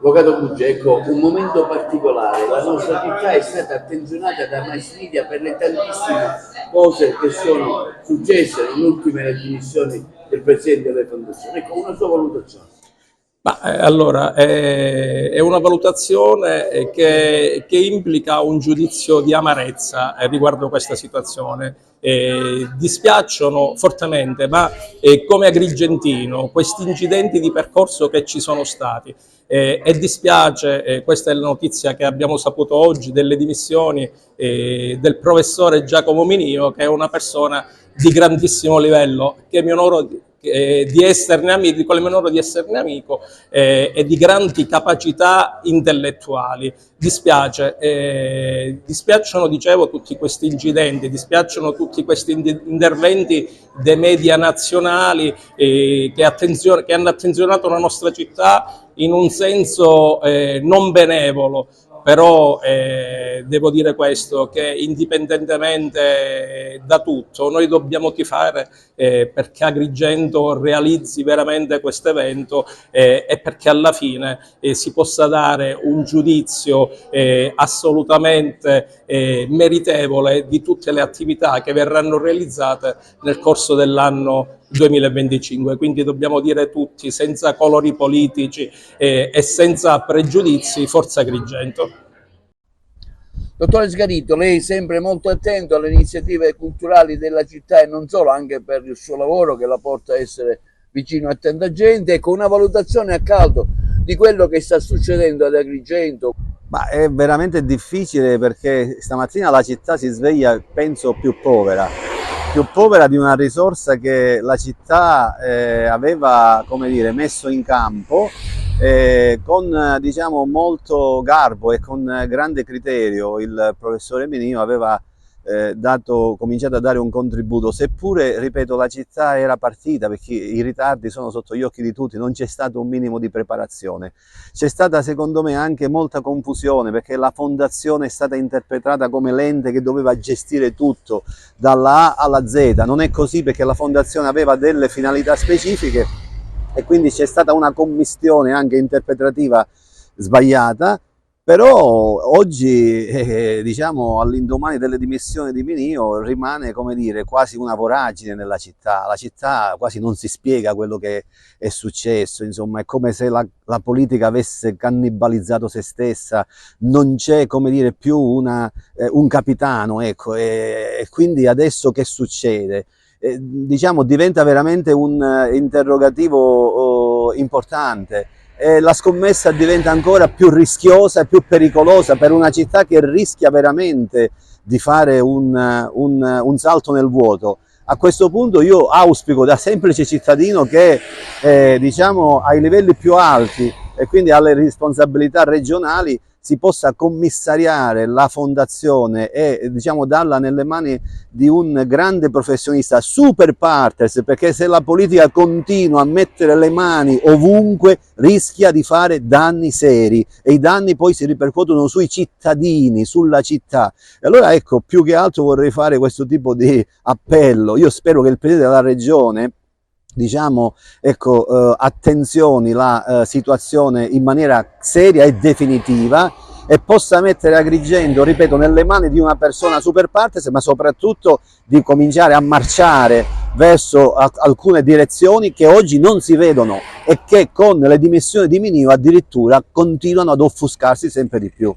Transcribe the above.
Avvocato Bucci, ecco, un momento particolare, la nostra città è stata attenzionata da mass media per le tantissime cose che sono successe, non ultime le dimissioni del Presidente delle Fondazioni. Ecco, una sua valutazione. Allora, è una valutazione che implica un giudizio di amarezza riguardo questa situazione. Dispiacciono fortemente, ma come Agrigentino, questi incidenti di percorso che ci sono stati. E dispiace, questa è la notizia che abbiamo saputo oggi, delle dimissioni del professore Giacomo Minio, che è una persona di grandissimo livello, che mi onoro di esserne amico, di quale mi onoro di esserne amico, e di grandi capacità intellettuali. Dispiacciono, dicevo, tutti questi incidenti, dispiacciono tutti questi interventi dei media nazionali che hanno attenzionato la nostra città in un senso non benevolo. Però devo dire questo, che indipendentemente da tutto noi dobbiamo tifare perché Agrigento realizzi veramente questo evento e perché alla fine si possa dare un giudizio assolutamente meritevole di tutte le attività che verranno realizzate nel corso dell'anno 2025, quindi dobbiamo dire tutti, senza colori politici e senza pregiudizi, forza Agrigento. Dottore Sgarito, lei è sempre molto attento alle iniziative culturali della città e non solo, anche per il suo lavoro che la porta a essere vicino a tanta gente. Ecco, una valutazione a caldo di quello che sta succedendo ad Agrigento. Ma è veramente difficile, perché stamattina la città si sveglia, penso, più povera di una risorsa che la città aveva, come dire, messo in campo con, diciamo, molto garbo e con grande criterio. Il professore Minio aveva cominciato a dare un contributo, seppure, ripeto, la città era partita, perché i ritardi sono sotto gli occhi di tutti, non c'è stato un minimo di preparazione. C'è stata, secondo me, anche molta confusione, perché la fondazione è stata interpretata come l'ente che doveva gestire tutto dalla A alla Z. Non è così, perché la fondazione aveva delle finalità specifiche e quindi c'è stata una commistione anche interpretativa sbagliata. Però oggi, diciamo, all'indomani delle dimissioni di Minio, rimane, come dire, quasi una voragine nella città. La città quasi non si spiega quello che è successo, insomma, è come se la politica avesse cannibalizzato se stessa, non c'è, come dire, più un capitano, ecco, e quindi adesso che succede? Diciamo, diventa veramente un interrogativo importante. La scommessa diventa ancora più rischiosa e più pericolosa per una città che rischia veramente di fare un salto nel vuoto. A questo punto io auspico, da semplice cittadino che diciamo, ai livelli più alti e quindi alle responsabilità regionali, si possa commissariare la fondazione e, diciamo, darla nelle mani di un grande professionista, super partes, perché se la politica continua a mettere le mani ovunque rischia di fare danni seri, e i danni poi si ripercuotono sui cittadini, sulla città. E allora, ecco, più che altro vorrei fare questo tipo di appello. Io spero che il Presidente della Regione, diciamo, ecco, attenzioni la situazione in maniera seria e definitiva, e possa mettere Agrigento, ripeto, nelle mani di una persona super partes, ma soprattutto di cominciare a marciare verso alcune direzioni che oggi non si vedono e che con le dimissioni di Minio addirittura continuano ad offuscarsi sempre di più.